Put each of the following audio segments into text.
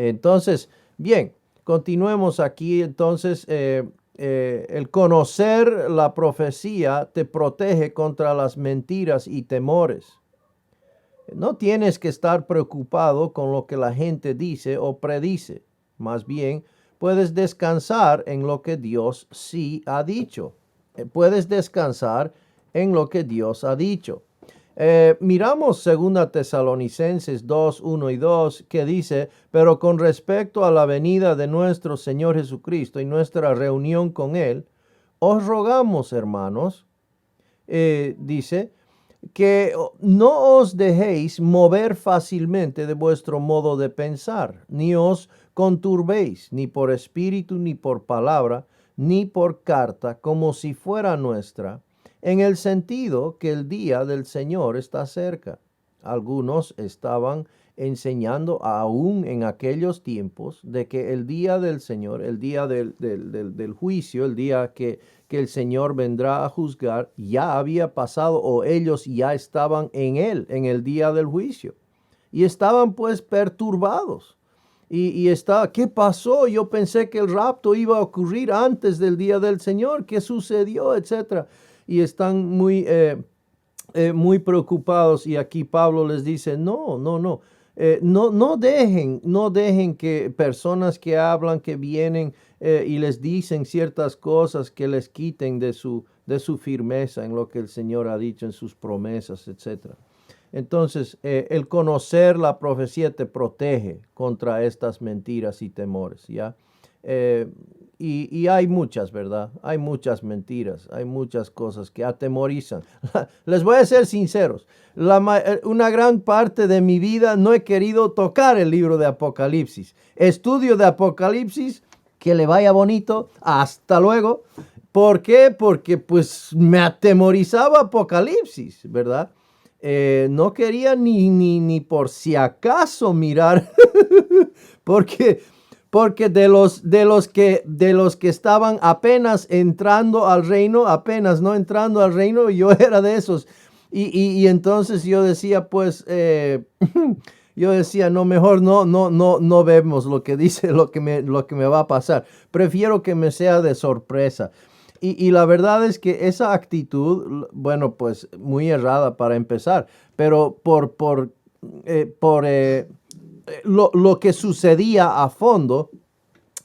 Entonces, bien, continuemos aquí. Entonces, el conocer la profecía te protege contra las mentiras y temores. No tienes que estar preocupado con lo que la gente dice o predice. Más bien, puedes descansar en lo que Dios sí ha dicho. Puedes descansar en lo que Dios ha dicho. Miramos 2 Tesalonicenses 2, 1 y 2, que dice, pero con respecto a la venida de nuestro Señor Jesucristo y nuestra reunión con Él, os rogamos, hermanos, dice, que no os dejéis mover fácilmente de vuestro modo de pensar, ni os conturbéis, ni por espíritu, ni por palabra, ni por carta, como si fuera nuestra, en el sentido que el día del Señor está cerca. Algunos estaban enseñando aún en aquellos tiempos de que el día del Señor, el día del juicio, el día que el Señor vendrá a juzgar, ya había pasado o ellos ya estaban en él, en el día del juicio. Y estaban pues perturbados. Y estaba, ¿qué pasó? Yo pensé que el rapto iba a ocurrir antes del día del Señor. ¿Qué sucedió? Etcétera. Y están muy preocupados, y aquí Pablo les dice, no dejen que personas que hablan, que vienen y les dicen ciertas cosas que les quiten de su firmeza en lo que el Señor ha dicho, en sus promesas, etc. Entonces, el conocer la profecía te protege contra estas mentiras y temores, ¿ya? Y hay muchas, ¿verdad? Hay muchas mentiras, hay muchas cosas que atemorizan. Les voy a ser sinceros, una gran parte de mi vida no he querido tocar el libro de Apocalipsis. Estudio de Apocalipsis, que le vaya bonito, hasta luego. ¿Por qué? Porque pues me atemorizaba Apocalipsis, ¿verdad? No quería ni por si acaso mirar, porque de los que estaban apenas entrando al reino, apenas no entrando al reino, yo era de esos. Y entonces yo decía, pues, yo decía, no, mejor no vemos lo que dice, lo que me va a pasar. Prefiero que me sea de sorpresa. Y la verdad es que esa actitud, bueno, pues muy errada para empezar, pero lo que sucedía a fondo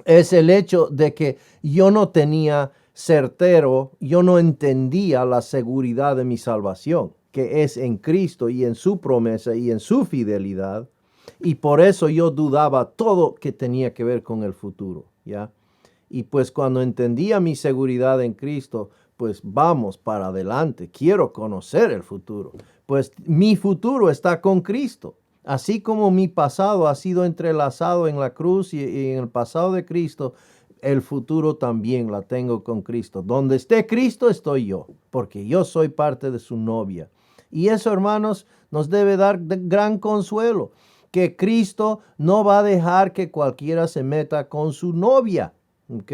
es el hecho de que yo no tenía certero, yo no entendía la seguridad de mi salvación, que es en Cristo y en su promesa y en su fidelidad, y por eso yo dudaba todo que tenía que ver con el futuro, ¿ya? Y pues cuando entendía mi seguridad en Cristo, pues vamos para adelante, quiero conocer el futuro, pues mi futuro está con Cristo. Así como mi pasado ha sido entrelazado en la cruz y en el pasado de Cristo, el futuro también la tengo con Cristo. Donde esté Cristo, estoy yo, porque yo soy parte de su novia. Y eso, hermanos, nos debe dar gran consuelo, que Cristo no va a dejar que cualquiera se meta con su novia, ¿ok?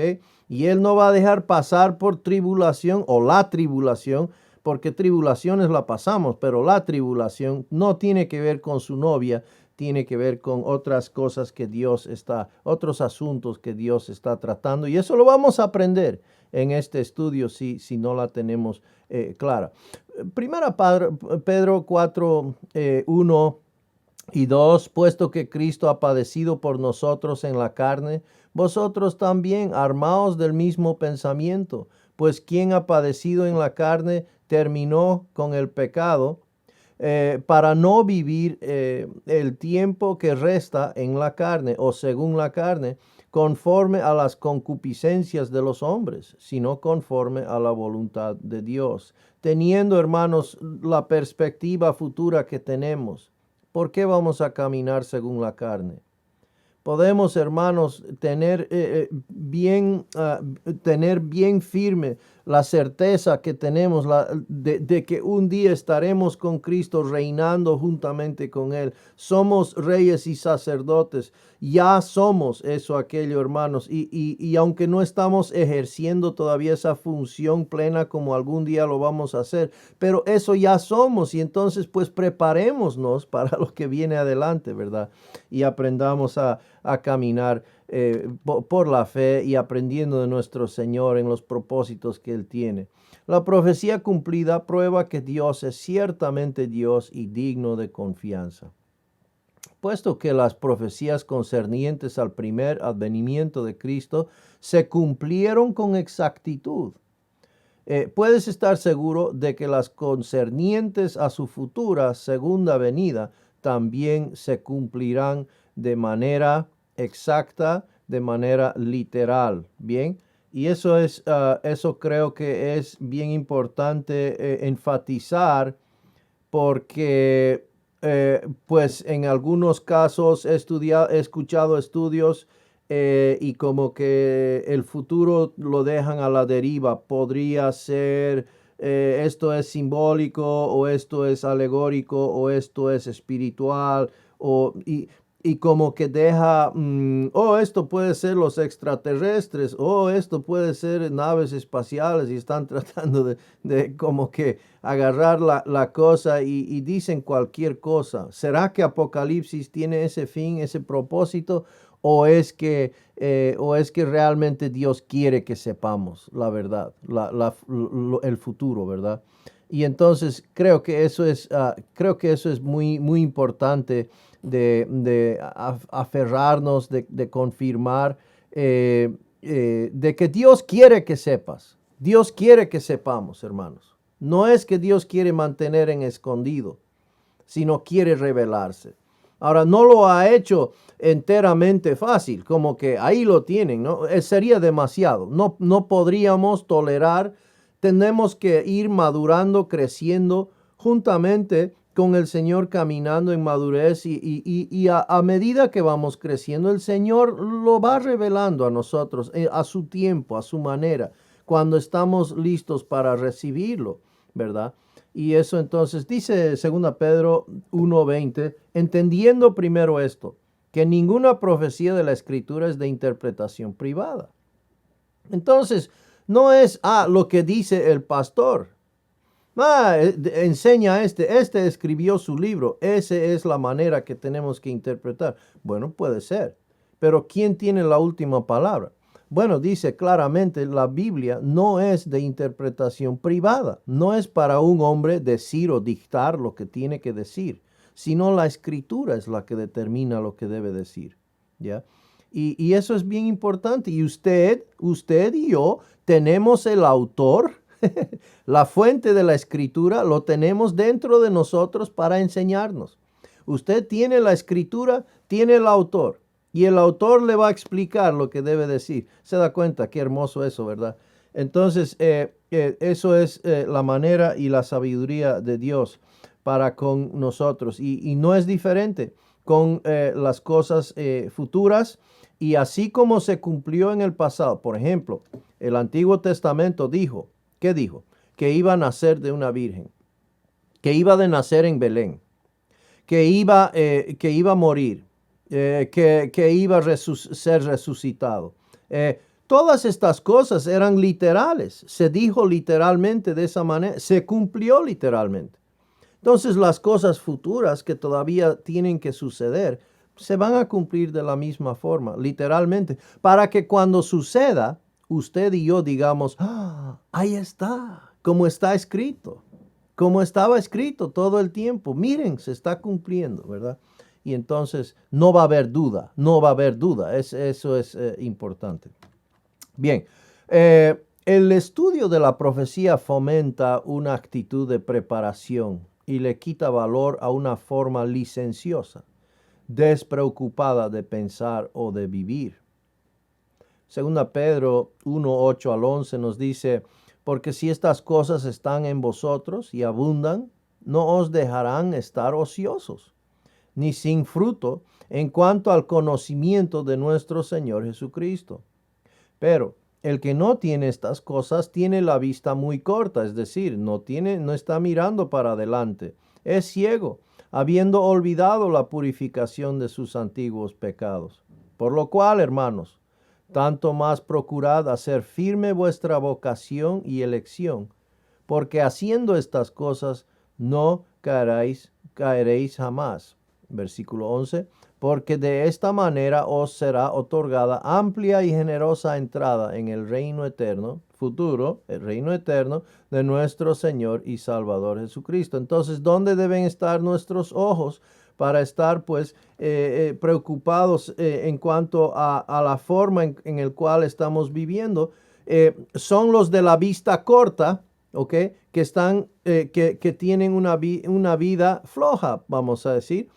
Y Él no va a dejar pasar por tribulación o la tribulación, porque tribulaciones la pasamos, pero la tribulación no tiene que ver con su novia, tiene que ver con otras cosas que otros asuntos que Dios está tratando, y eso lo vamos a aprender en este estudio si no la tenemos clara. Primera Pedro 4, 1 y 2, puesto que Cristo ha padecido por nosotros en la carne, vosotros también armaos del mismo pensamiento, pues quien ha padecido en la carne terminó con el pecado, para no vivir el tiempo que resta en la carne o según la carne, conforme a las concupiscencias de los hombres, sino conforme a la voluntad de Dios. Teniendo, hermanos, la perspectiva futura que tenemos, ¿por qué vamos a caminar según la carne? Podemos, hermanos, tener bien firme la certeza que tenemos de que un día estaremos con Cristo reinando juntamente con Él. Somos reyes y sacerdotes. Ya somos eso, aquello, hermanos. Y aunque no estamos ejerciendo todavía esa función plena como algún día lo vamos a hacer, pero eso ya somos. Y entonces pues preparémonos para lo que viene adelante, ¿verdad? Y aprendamos a caminar por la fe y aprendiendo de nuestro Señor en los propósitos que Él tiene. La profecía cumplida prueba que Dios es ciertamente Dios y digno de confianza. Puesto que las profecías concernientes al primer advenimiento de Cristo se cumplieron con exactitud, puedes estar seguro de que las concernientes a su futura segunda venida también se cumplirán de manera exacta, de manera literal. Bien, y eso creo que es bien importante enfatizar, porque pues en algunos casos he escuchado estudios y como que el futuro lo dejan a la deriva. Podría ser esto es simbólico o esto es alegórico o esto es espiritual y como que deja, esto puede ser los extraterrestres, esto puede ser naves espaciales, y están tratando de como que agarrar la cosa y dicen cualquier cosa. ¿Será que Apocalipsis tiene ese fin, ese propósito? ¿O es que realmente Dios quiere que sepamos la verdad, el futuro, ¿verdad? Y entonces creo que eso es muy, muy importante de aferrarnos, de confirmar, de que Dios quiere que sepas. Dios quiere que sepamos, hermanos. No es que Dios quiere mantener en escondido, sino quiere revelarse. Ahora, no lo ha hecho enteramente fácil, como que ahí lo tienen, ¿no? Sería demasiado. No podríamos tolerar. Tenemos que ir madurando, creciendo juntamente con el Señor, caminando en madurez y a medida que vamos creciendo, el Señor lo va revelando a nosotros a su tiempo, a su manera, cuando estamos listos para recibirlo, ¿verdad? Y eso entonces dice 2 Pedro 1:20, entendiendo primero esto, que ninguna profecía de la Escritura es de interpretación privada. Entonces, no es lo que dice el pastor. Enseña este escribió su libro, esa es la manera que tenemos que interpretar. Bueno, puede ser, pero ¿quién tiene la última palabra? Bueno, dice claramente, la Biblia no es de interpretación privada, no es para un hombre decir o dictar lo que tiene que decir, sino la Escritura es la que determina lo que debe decir, ¿ya? Y eso es bien importante. Y usted y yo tenemos el autor, la fuente de la Escritura, lo tenemos dentro de nosotros para enseñarnos. Usted tiene la Escritura, tiene el autor. Y el autor le va a explicar lo que debe decir. Se da cuenta, qué hermoso eso, ¿verdad? Entonces, eso es la manera y la sabiduría de Dios para con nosotros. Y no es diferente con las cosas futuras. Y así como se cumplió en el pasado, por ejemplo, el Antiguo Testamento dijo, ¿qué dijo? Que iba a nacer de una virgen, que iba de nacer en Belén, que iba a morir, que iba a ser resucitado. Todas estas cosas eran literales. Se dijo literalmente de esa manera. Se cumplió literalmente. Entonces las cosas futuras que todavía tienen que suceder se van a cumplir de la misma forma, literalmente, para que cuando suceda, usted y yo digamos, ahí está, como está escrito. Como estaba escrito todo el tiempo. Miren, se está cumpliendo, ¿verdad? Y entonces no va a haber duda, no va a haber duda. Eso es importante. Bien, el estudio de la profecía fomenta una actitud de preparación y le quita valor a una forma licenciosa, despreocupada de pensar o de vivir. Segunda Pedro 1:8-11 nos dice, porque si estas cosas están en vosotros y abundan, no os dejarán estar ociosos, ni sin fruto en cuanto al conocimiento de nuestro Señor Jesucristo. Pero El que no tiene estas cosas tiene la vista muy corta, es decir, no está mirando para adelante. Es ciego, habiendo olvidado la purificación de sus antiguos pecados. Por lo cual, hermanos, tanto más procurad hacer firme vuestra vocación y elección, porque haciendo estas cosas no caeréis jamás. Versículo 11. Porque de esta manera os será otorgada amplia y generosa entrada en el reino eterno, futuro, el reino eterno de nuestro Señor y Salvador Jesucristo. Entonces, ¿dónde deben estar nuestros ojos para estar pues preocupados en cuanto a la forma en el cual estamos viviendo? Son los de la vista corta, ¿ok? Que están, que tienen una vida floja, vamos a decir,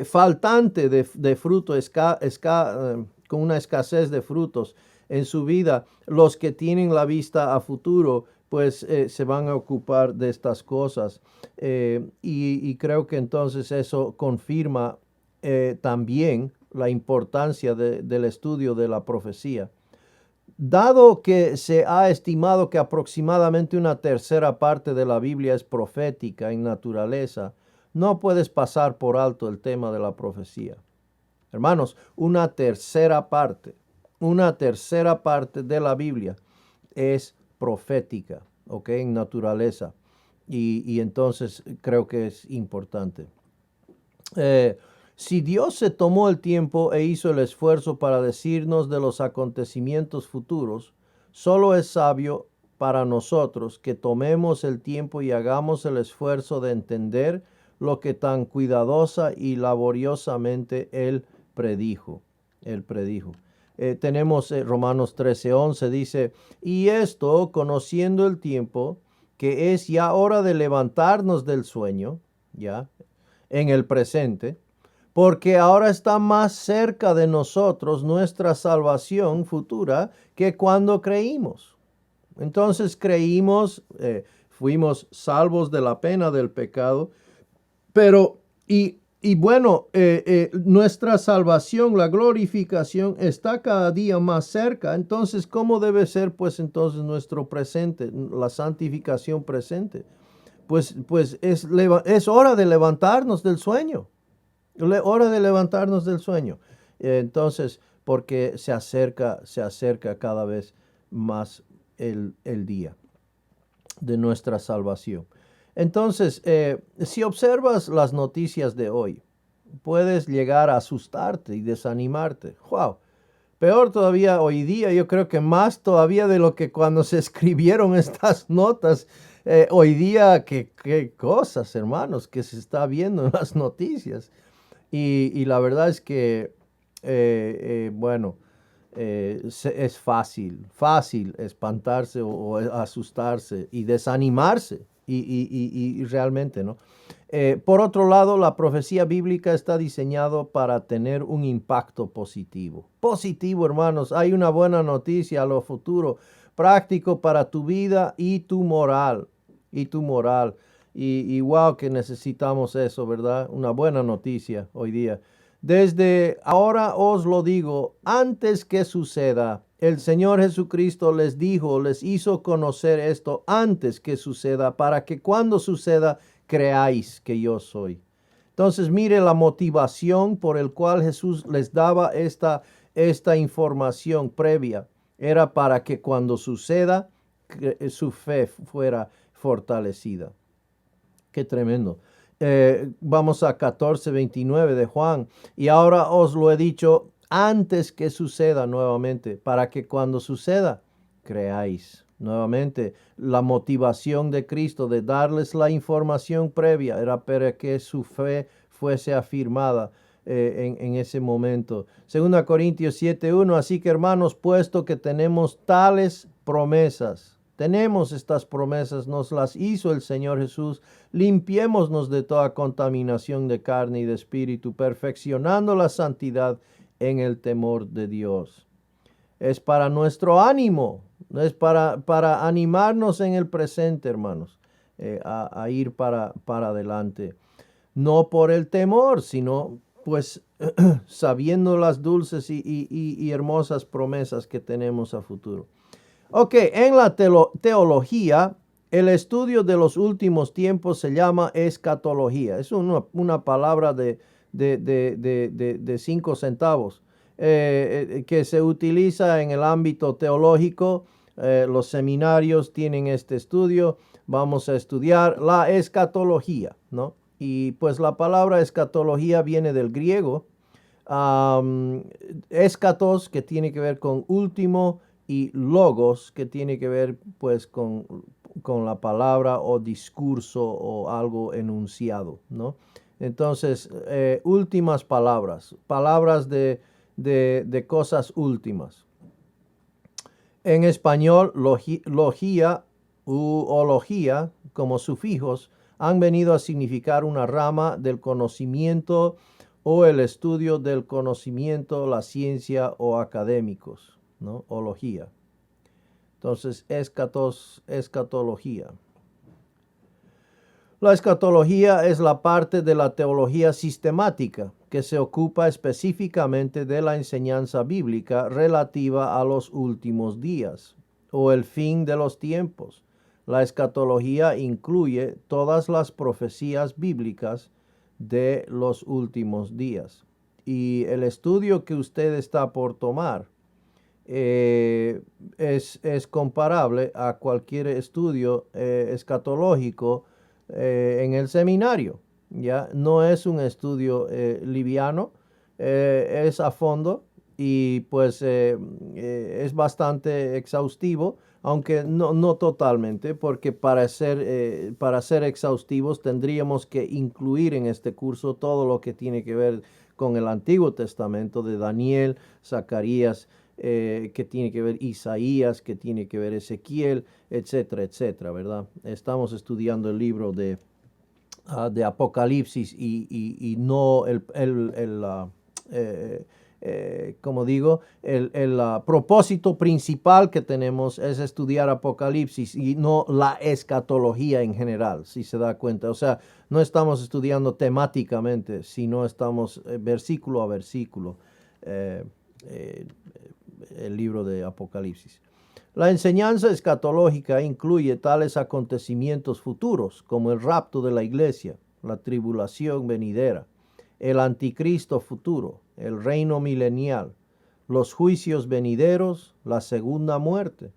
faltante de fruto, con una escasez de frutos en su vida. Los que tienen la vista a futuro, pues se van a ocupar de estas cosas. Y creo que entonces eso confirma también la importancia del estudio de la profecía. Dado que se ha estimado que aproximadamente una tercera parte de la Biblia es profética en naturaleza, no puedes pasar por alto el tema de la profecía. Hermanos, una tercera parte de la Biblia es profética, ¿ok? En naturaleza. Y entonces creo que es importante. Si Dios se tomó el tiempo e hizo el esfuerzo para decirnos de los acontecimientos futuros, solo es sabio para nosotros que tomemos el tiempo y hagamos el esfuerzo de entender lo que tan cuidadosa y laboriosamente Él predijo. Tenemos Romanos 13:11, dice, y esto, conociendo el tiempo, que es ya hora de levantarnos del sueño, ya, en el presente, porque ahora está más cerca de nosotros nuestra salvación futura que cuando creímos. Entonces creímos, fuimos salvos de la pena del pecado, pero, bueno, nuestra salvación, la glorificación está cada día más cerca. Entonces, ¿cómo debe ser pues entonces nuestro presente, la santificación presente? Pues es hora de levantarnos del sueño. Hora de levantarnos del sueño. Entonces, porque se acerca cada vez más el día de nuestra salvación. Entonces, si observas las noticias de hoy, puedes llegar a asustarte y desanimarte. ¡Wow! Peor todavía hoy día, yo creo que más todavía de lo que cuando se escribieron estas notas. Hoy día, qué cosas, hermanos, que se está viendo en las noticias. Y la verdad es que, bueno, es fácil espantarse o asustarse y desanimarse. Y realmente, ¿no? Por otro lado, la profecía bíblica está diseñado para tener un impacto positivo. Positivo, hermanos. Hay una buena noticia a lo futuro, práctico para tu vida y tu moral. Y wow, que necesitamos eso, ¿verdad? Una buena noticia hoy día. Desde ahora os lo digo, antes que suceda, el Señor Jesucristo les dijo, les hizo conocer esto antes que suceda, para que cuando suceda, creáis que yo soy. Entonces, mire la motivación por el cual Jesús les daba esta información previa. Era para que cuando suceda, su fe fuera fortalecida. Qué tremendo. Vamos a 14:29 de Juan. Y ahora os lo he dicho antes que suceda nuevamente, para que cuando suceda, creáis. Nuevamente, la motivación de Cristo de darles la información previa era para que su fe fuese afirmada en ese momento. 2 Corintios 7:1. Así que, hermanos, puesto que tenemos tales promesas, tenemos estas promesas, nos las hizo el Señor Jesús. Limpiémonos de toda contaminación de carne y de espíritu, perfeccionando la santidad en el temor de Dios. Es para nuestro ánimo, es para animarnos en el presente, hermanos, a ir para adelante. No por el temor, sino pues sabiendo las dulces y hermosas promesas que tenemos a futuro. Ok, en la teología, el estudio de los últimos tiempos se llama escatología. Es una palabra de 5 centavos que se utiliza en el ámbito teológico. Los seminarios tienen este estudio. Vamos a estudiar la escatología, ¿no? Y pues la palabra escatología viene del griego, escatos, que tiene que ver con último, y logos, que tiene que ver pues con la palabra o discurso o algo enunciado, ¿no? Entonces, últimas palabras, palabras de cosas últimas. En español, logía u ología, como sufijos, han venido a significar una rama del conocimiento o el estudio del conocimiento, la ciencia o académicos, ¿no? Ología. Entonces, escatología. La escatología es la parte de la teología sistemática que se ocupa específicamente de la enseñanza bíblica relativa a los últimos días o el fin de los tiempos. La escatología incluye todas las profecías bíblicas de los últimos días. Y el estudio que usted está por tomar es comparable a cualquier estudio escatológico en el seminario. ¿Ya? No es un estudio liviano, es a fondo y pues es bastante exhaustivo, aunque no totalmente, porque para ser exhaustivos tendríamos que incluir en este curso todo lo que tiene que ver con el Antiguo Testamento de Daniel, Zacarías, que tiene que ver Isaías, que tiene que ver Ezequiel, etcétera, etcétera, ¿verdad? Estamos estudiando el libro de Apocalipsis y no como digo, el propósito principal que tenemos es estudiar Apocalipsis y no la escatología en general, si se da cuenta. O sea, no estamos estudiando temáticamente, sino estamos versículo a versículo el libro de Apocalipsis. La enseñanza escatológica incluye tales acontecimientos futuros como el rapto de la iglesia, la tribulación venidera, el anticristo futuro, el reino milenial, los juicios venideros, la segunda muerte,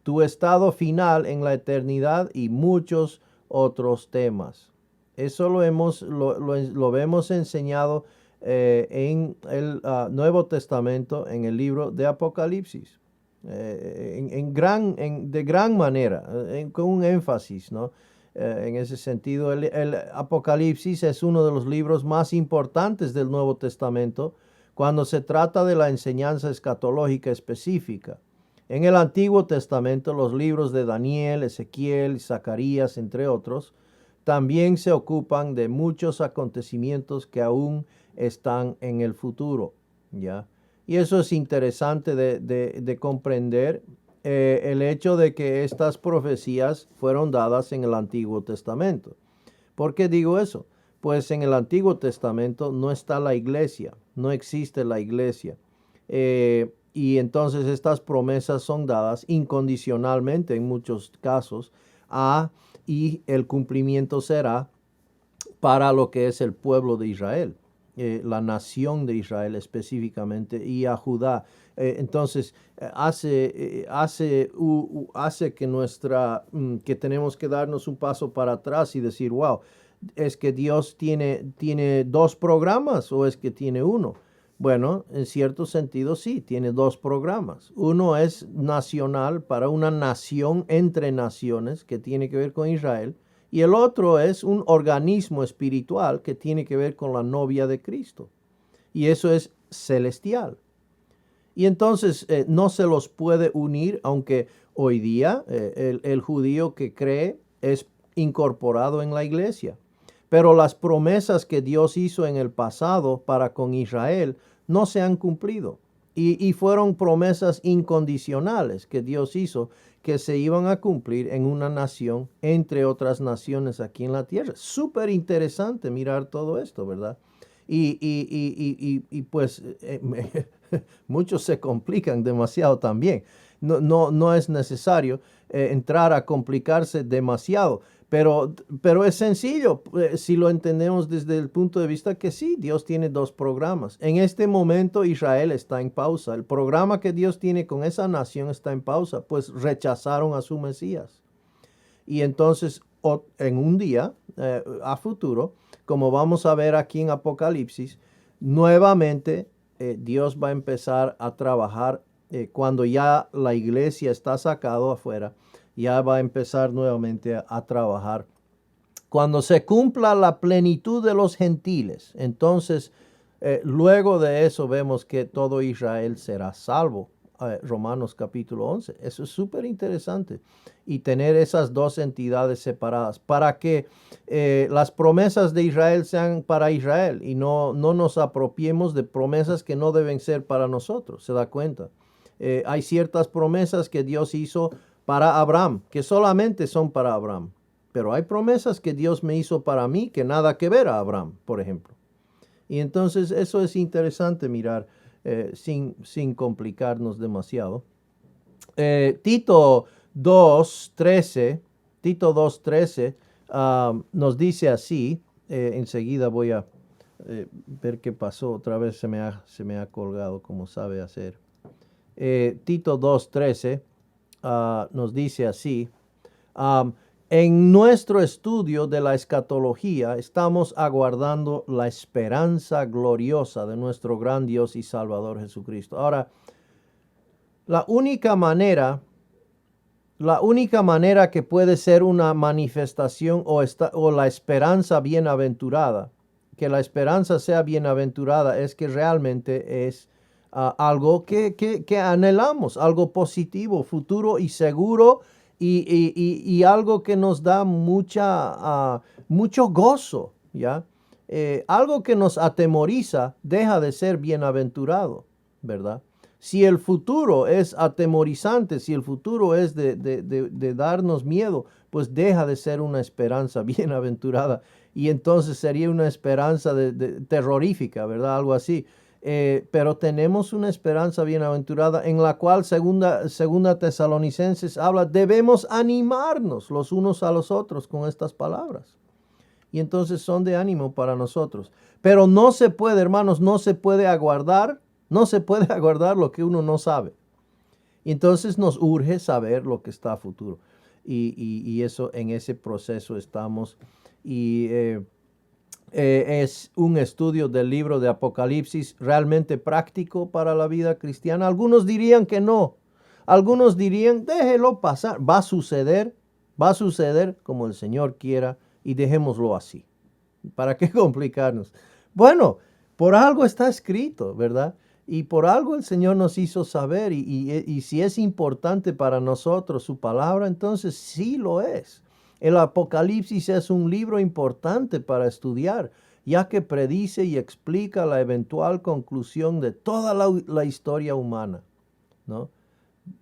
tu estado final en la eternidad y muchos otros temas. Eso lo vemos enseñado en el Nuevo Testamento, en el libro de Apocalipsis. De gran manera, con un énfasis, ¿no? En ese sentido, el Apocalipsis es uno de los libros más importantes del Nuevo Testamento cuando se trata de la enseñanza escatológica específica. En el Antiguo Testamento, los libros de Daniel, Ezequiel, Zacarías, entre otros, también se ocupan de muchos acontecimientos que aún están en el futuro, ¿ya? Y eso es interesante de comprender, el hecho de que estas profecías fueron dadas en el Antiguo Testamento. ¿Por qué digo eso? Pues en el Antiguo Testamento no está la iglesia, no existe la iglesia. Y entonces estas promesas son dadas incondicionalmente en muchos casos y el cumplimiento será para lo que es el pueblo de Israel. La nación de Israel específicamente y a Judá. Entonces hace que tenemos que darnos un paso para atrás y decir, wow, ¿es que Dios tiene dos programas o es que tiene uno? Bueno, en cierto sentido sí, tiene dos programas. Uno es nacional para una nación entre naciones que tiene que ver con Israel. Y el otro es un organismo espiritual que tiene que ver con la novia de Cristo. Y eso es celestial. Y entonces no se los puede unir, aunque hoy día el judío que cree es incorporado en la iglesia. Pero las promesas que Dios hizo en el pasado para con Israel no se han cumplido. Y fueron promesas incondicionales que Dios hizo, que se iban a cumplir en una nación entre otras naciones aquí en la tierra. Súper interesante mirar todo esto, ¿verdad? Pues muchos se complican demasiado también. No es necesario entrar a complicarse demasiado. Pero es sencillo si lo entendemos desde el punto de vista que sí, Dios tiene dos programas. En este momento Israel está en pausa. El programa que Dios tiene con esa nación está en pausa, pues rechazaron a su Mesías. Y entonces en un día a futuro, como vamos a ver aquí en Apocalipsis, nuevamente Dios va a empezar a trabajar cuando ya la iglesia está sacado afuera. Ya va a empezar nuevamente a trabajar. Cuando se cumpla la plenitud de los gentiles, entonces luego de eso vemos que todo Israel será salvo. Romanos capítulo 11. Eso es súper interesante. Y tener esas dos entidades separadas para que las promesas de Israel sean para Israel y no nos apropiemos de promesas que no deben ser para nosotros. ¿Se da cuenta? Hay ciertas promesas que Dios hizo para Abraham, que solamente son para Abraham. Pero hay promesas que Dios me hizo para mí que nada que ver a Abraham, por ejemplo. Y entonces eso es interesante mirar sin complicarnos demasiado. Tito 2:13 nos dice así. Enseguida voy a ver qué pasó. Otra vez se me ha colgado como sabe hacer. Tito 2:13 nos dice así. En nuestro estudio de la escatología estamos aguardando la esperanza gloriosa de nuestro gran Dios y Salvador Jesucristo. Ahora, la única manera que puede ser una manifestación o la esperanza bienaventurada, que la esperanza sea bienaventurada, es que realmente es algo que anhelamos, algo positivo, futuro y seguro, y algo que nos da mucho gozo, ¿ya? Algo que nos atemoriza deja de ser bienaventurado, ¿verdad? Si el futuro es atemorizante, si el futuro es de darnos miedo, pues deja de ser una esperanza bienaventurada y entonces sería una esperanza terrorífica, ¿verdad? Algo así. Pero tenemos una esperanza bienaventurada en la cual segunda Tesalonicenses habla, debemos animarnos los unos a los otros con estas palabras. Y entonces son de ánimo para nosotros. Pero no se puede, hermanos, no se puede aguardar lo que uno no sabe. Y entonces nos urge saber lo que está a futuro. Y eso, en ese proceso estamos. Y es un estudio del libro de Apocalipsis realmente práctico para la vida cristiana. Algunos dirían que no. Algunos dirían, déjelo pasar. Va a suceder como el Señor quiera y dejémoslo así. ¿Para qué complicarnos? Bueno, por algo está escrito, ¿verdad? Y por algo el Señor nos hizo saber y si es importante para nosotros su palabra, entonces sí lo es. El Apocalipsis es un libro importante para estudiar, ya que predice y explica la eventual conclusión de toda la historia humana, ¿no?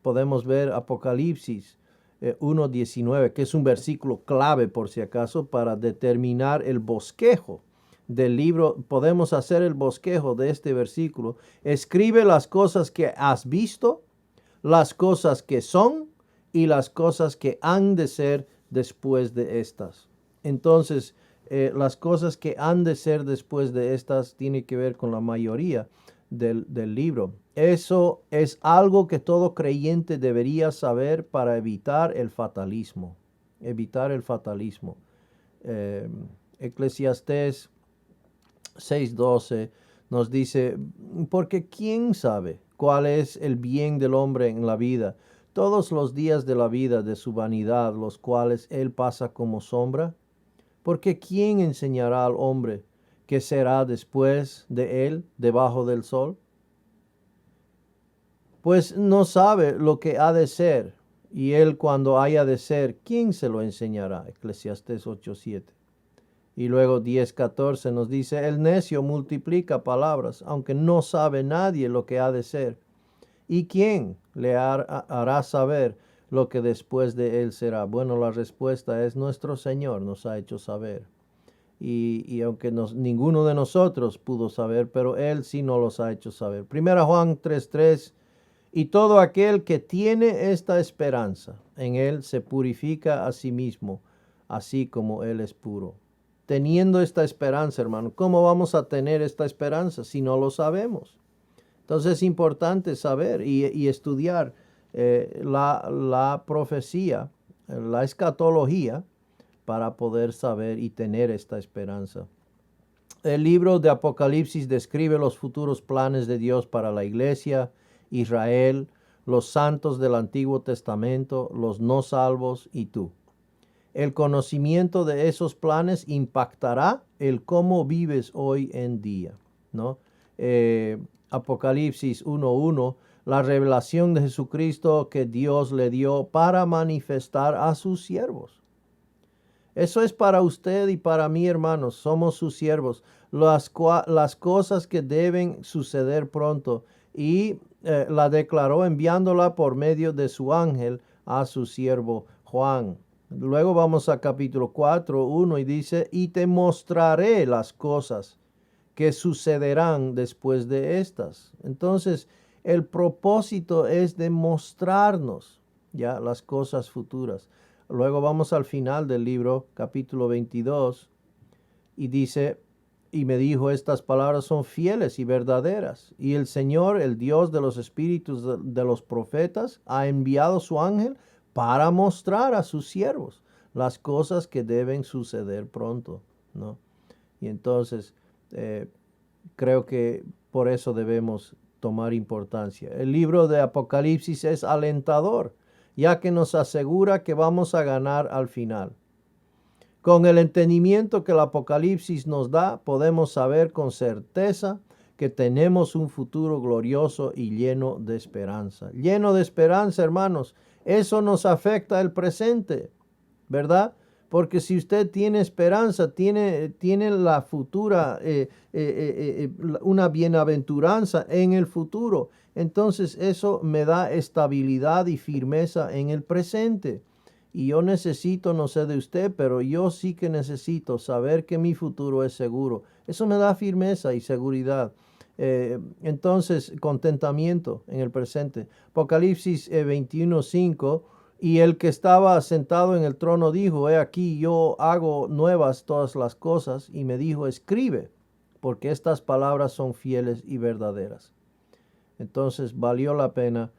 Podemos ver Apocalipsis 1:19, que es un versículo clave por si acaso para determinar el bosquejo del libro. Podemos hacer el bosquejo de este versículo. Escribe las cosas que has visto, las cosas que son y las cosas que han de ser después de estas. Entonces, las cosas que han de ser después de estas tiene que ver con la mayoría del libro. Eso es algo que todo creyente debería saber para evitar el fatalismo. Evitar el fatalismo. Eclesiastés 6:12 nos dice, porque ¿quién sabe cuál es el bien del hombre en la vida? Todos los días de la vida de su vanidad, los cuales él pasa como sombra. Porque ¿quién enseñará al hombre qué será después de él debajo del sol? Pues no sabe lo que ha de ser, y él cuando haya de ser, ¿quién se lo enseñará? Eclesiastés 8:7. Y luego 10:14 nos dice, el necio multiplica palabras, aunque no sabe nadie lo que ha de ser. ¿Y quién le hará saber lo que después de él será? Bueno, la respuesta es nuestro Señor nos ha hecho saber. y aunque ninguno de nosotros pudo saber, pero Él sí nos los ha hecho saber. Primera Juan 3:3, y todo aquel que tiene esta esperanza en Él se purifica a sí mismo, así como Él es puro. Teniendo esta esperanza, hermano, ¿cómo vamos a tener esta esperanza si no lo sabemos? Entonces es importante saber y estudiar la profecía, la escatología, para poder saber y tener esta esperanza. El libro de Apocalipsis describe los futuros planes de Dios para la iglesia, Israel, los santos del Antiguo Testamento, los no salvos y tú. El conocimiento de esos planes impactará el cómo vives hoy en día, ¿no? Apocalipsis 1:1, la revelación de Jesucristo que Dios le dio para manifestar a sus siervos. Eso es para usted y para mí, hermanos. Somos sus siervos. Las cosas que deben suceder pronto. Y la declaró enviándola por medio de su ángel a su siervo Juan. Luego vamos a capítulo 4:1 y dice, y te mostraré las cosas que sucederán después de estas. Entonces, el propósito es de mostrarnos ya las cosas futuras. Luego vamos al final del libro, capítulo 22, y dice, y me dijo, estas palabras son fieles y verdaderas. Y el Señor, el Dios de los espíritus de los profetas, ha enviado su ángel para mostrar a sus siervos las cosas que deben suceder pronto, ¿no? Y entonces, creo que por eso debemos tomar importancia. El libro de Apocalipsis es alentador, ya que nos asegura que vamos a ganar al final. Con el entendimiento que el Apocalipsis nos da, podemos saber con certeza que tenemos un futuro glorioso y lleno de esperanza. Lleno de esperanza, hermanos. Eso nos afecta el presente, ¿verdad? Porque si usted tiene esperanza, tiene la futura, una bienaventuranza en el futuro, entonces eso me da estabilidad y firmeza en el presente. Y yo necesito, no sé de usted, pero yo sí que necesito saber que mi futuro es seguro. Eso me da firmeza y seguridad. Entonces, contentamiento en el presente. Apocalipsis 21:5. Y el que estaba sentado en el trono dijo, he aquí yo hago nuevas todas las cosas. Y me dijo, escribe, porque estas palabras son fieles y verdaderas. Entonces valió la pena,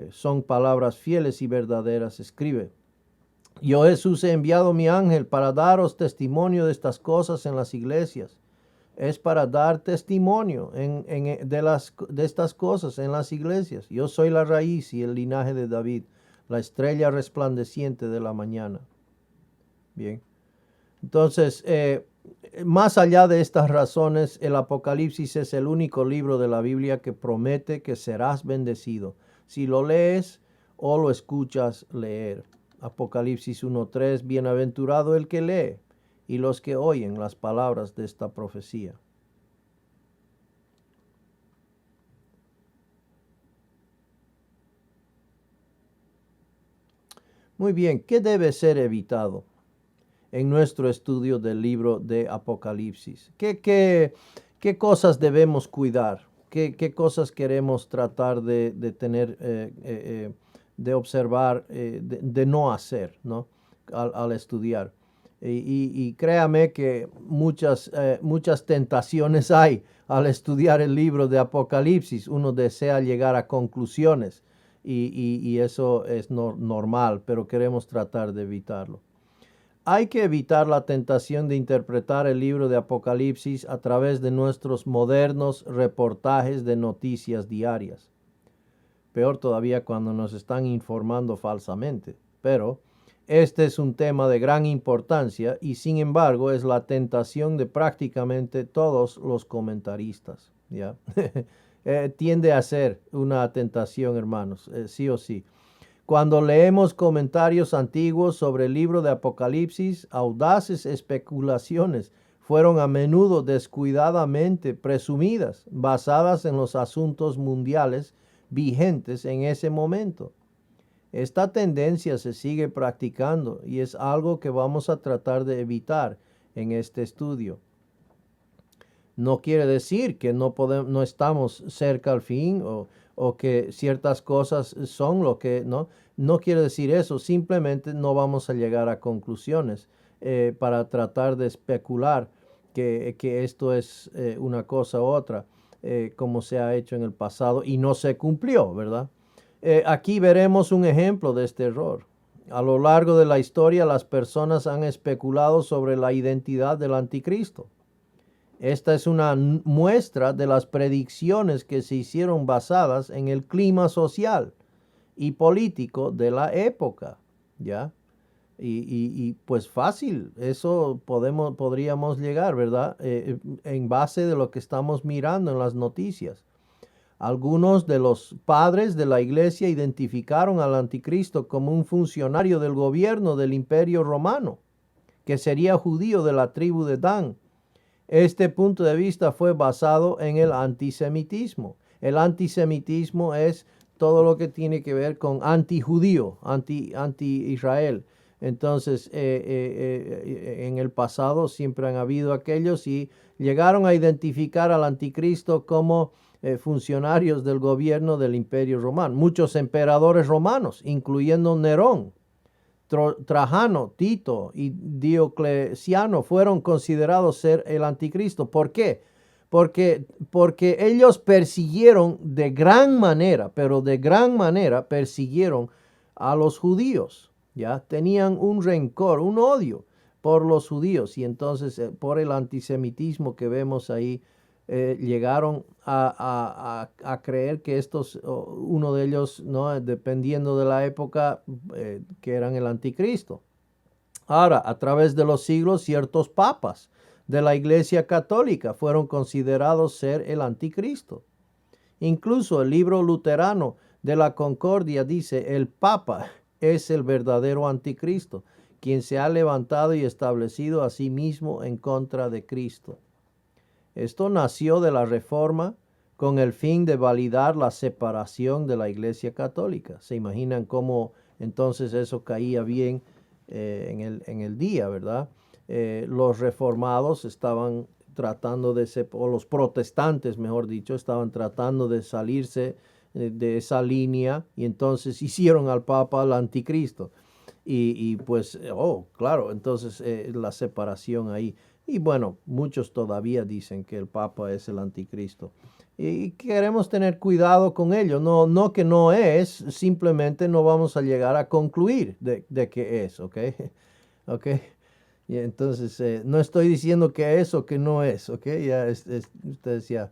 son palabras fieles y verdaderas, escribe. Yo Jesús he enviado mi ángel para daros testimonio de estas cosas en las iglesias. Es para dar testimonio de estas cosas en las iglesias. Yo soy la raíz y el linaje de David, la estrella resplandeciente de la mañana. Bien. Entonces, más allá de estas razones, el Apocalipsis es el único libro de la Biblia que promete que serás bendecido si lo lees o lo escuchas leer. Apocalipsis 1:3, bienaventurado el que lee y los que oyen las palabras de esta profecía. Muy bien, ¿qué debe ser evitado en nuestro estudio del libro de Apocalipsis? ¿Qué cosas debemos cuidar? ¿Qué cosas queremos tratar de tener, de observar, de no hacer, ¿no? Al estudiar? Y créame que muchas tentaciones hay al estudiar el libro de Apocalipsis. Uno desea llegar a conclusiones y eso es normal, pero queremos tratar de evitarlo. Hay que evitar la tentación de interpretar el libro de Apocalipsis a través de nuestros modernos reportajes de noticias diarias. Peor todavía cuando nos están informando falsamente. Pero este es un tema de gran importancia y sin embargo es la tentación de prácticamente todos los comentaristas. ¿Ya? Tiende a ser una tentación, hermanos, sí o sí. Cuando leemos comentarios antiguos sobre el libro de Apocalipsis, audaces especulaciones fueron a menudo descuidadamente presumidas, basadas en los asuntos mundiales vigentes en ese momento. Esta tendencia se sigue practicando y es algo que vamos a tratar de evitar en este estudio. No quiere decir que no estamos cerca al fin o que ciertas cosas son lo que, ¿no? No quiere decir eso, simplemente no vamos a llegar a conclusiones para tratar de especular que esto es una cosa u otra, como se ha hecho en el pasado y no se cumplió, ¿verdad? Aquí veremos un ejemplo de este error. A lo largo de la historia, las personas han especulado sobre la identidad del anticristo. Esta es una muestra de las predicciones que se hicieron basadas en el clima social y político de la época, ¿ya? Y pues fácil, eso podríamos llegar, ¿verdad? En base de lo que estamos mirando en las noticias. Algunos de los padres de la iglesia identificaron al anticristo como un funcionario del gobierno del Imperio Romano, que sería judío de la tribu de Dan. Este punto de vista fue basado en el antisemitismo. El antisemitismo es todo lo que tiene que ver con antijudío, anti-Israel. Entonces, en el pasado siempre han habido aquellos y llegaron a identificar al anticristo como funcionarios del gobierno del Imperio Romano. Muchos emperadores romanos, incluyendo Nerón, Trajano, Tito y Diocleciano fueron considerados ser el anticristo. ¿Por qué? Porque ellos persiguieron de gran manera, pero de gran manera persiguieron a los judíos. Ya tenían un rencor, un odio por los judíos y entonces por el antisemitismo que vemos ahí, llegaron a creer que uno de ellos, ¿no? Dependiendo de la época, que eran el anticristo. Ahora, a través de los siglos, ciertos papas de la Iglesia Católica fueron considerados ser el anticristo. Incluso el libro luterano de la Concordia dice: el Papa es el verdadero anticristo, quien se ha levantado y establecido a sí mismo en contra de Cristo. Esto nació de la Reforma con el fin de validar la separación de la Iglesia Católica. ¿Se imaginan cómo entonces eso caía bien en el día, verdad? Los reformados estaban tratando o los protestantes, mejor dicho, estaban tratando de salirse de esa línea y entonces hicieron al Papa el anticristo. Y pues, claro, entonces la separación ahí. Y bueno, muchos todavía dicen que el Papa es el anticristo. Y queremos tener cuidado con ello. No que no es, simplemente no vamos a llegar a concluir de que es, ¿ok? ¿Ok? Y entonces, no estoy diciendo que es o que no es, ¿ok? Ya ustedes ya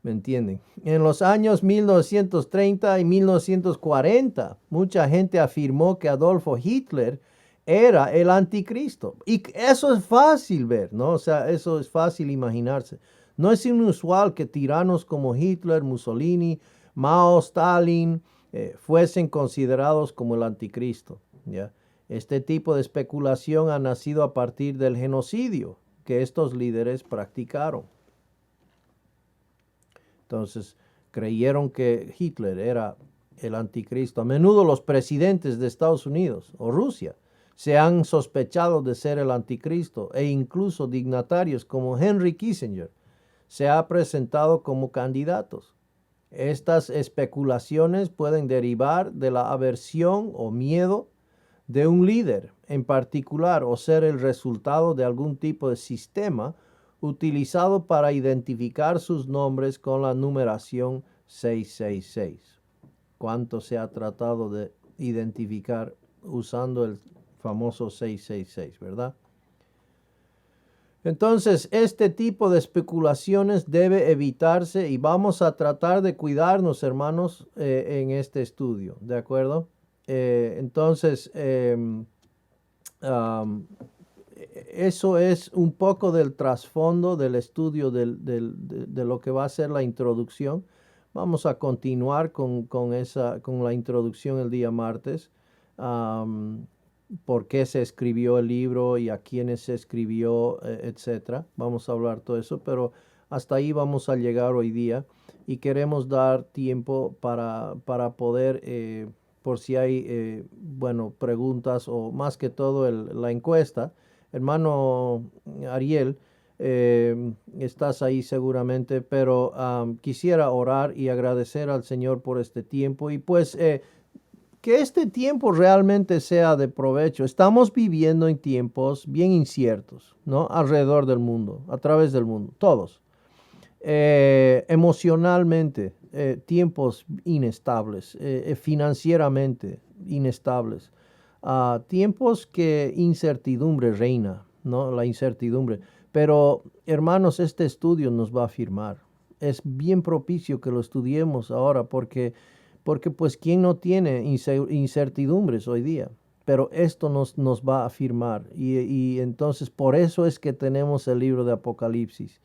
me entienden. En los años 1930 y 1940, mucha gente afirmó que Adolfo Hitler era el anticristo. Y eso es fácil ver, ¿no? O sea, eso es fácil imaginarse. No es inusual que tiranos como Hitler, Mussolini, Mao, Stalin fuesen considerados como el anticristo, ¿ya? Este tipo de especulación ha nacido a partir del genocidio que estos líderes practicaron. Entonces, creyeron que Hitler era el anticristo. A menudo los presidentes de Estados Unidos o Rusia se han sospechado de ser el anticristo e incluso dignatarios como Henry Kissinger se ha presentado como candidatos. Estas especulaciones pueden derivar de la aversión o miedo de un líder en particular o ser el resultado de algún tipo de sistema utilizado para identificar sus nombres con la numeración 666. ¿Cuánto se ha tratado de identificar usando el famoso 666, verdad? Entonces, este tipo de especulaciones debe evitarse y vamos a tratar de cuidarnos, hermanos, en este estudio, ¿de acuerdo? Entonces, eso es un poco del trasfondo del estudio de lo que va a ser la introducción. Vamos a continuar con la introducción el día martes. Por qué se escribió el libro y a quiénes se escribió, etcétera. Vamos a hablar todo eso, pero hasta ahí vamos a llegar hoy día y queremos dar tiempo para poder, por si hay, preguntas o más que todo la encuesta. hermano Ariel, estás ahí seguramente, pero quisiera orar y agradecer al Señor por este tiempo y pues que este tiempo realmente sea de provecho. Estamos viviendo en tiempos bien inciertos, ¿no? Alrededor del mundo, a través del mundo, todos. Emocionalmente, tiempos inestables, financieramente inestables, tiempos que incertidumbre reina, ¿no? La incertidumbre. Pero, hermanos, este estudio nos va a afirmar. Es bien propicio que lo estudiemos ahora porque pues, ¿quién no tiene incertidumbres hoy día? Pero esto nos va a afirmar. Y entonces, por eso es que tenemos el libro de Apocalipsis.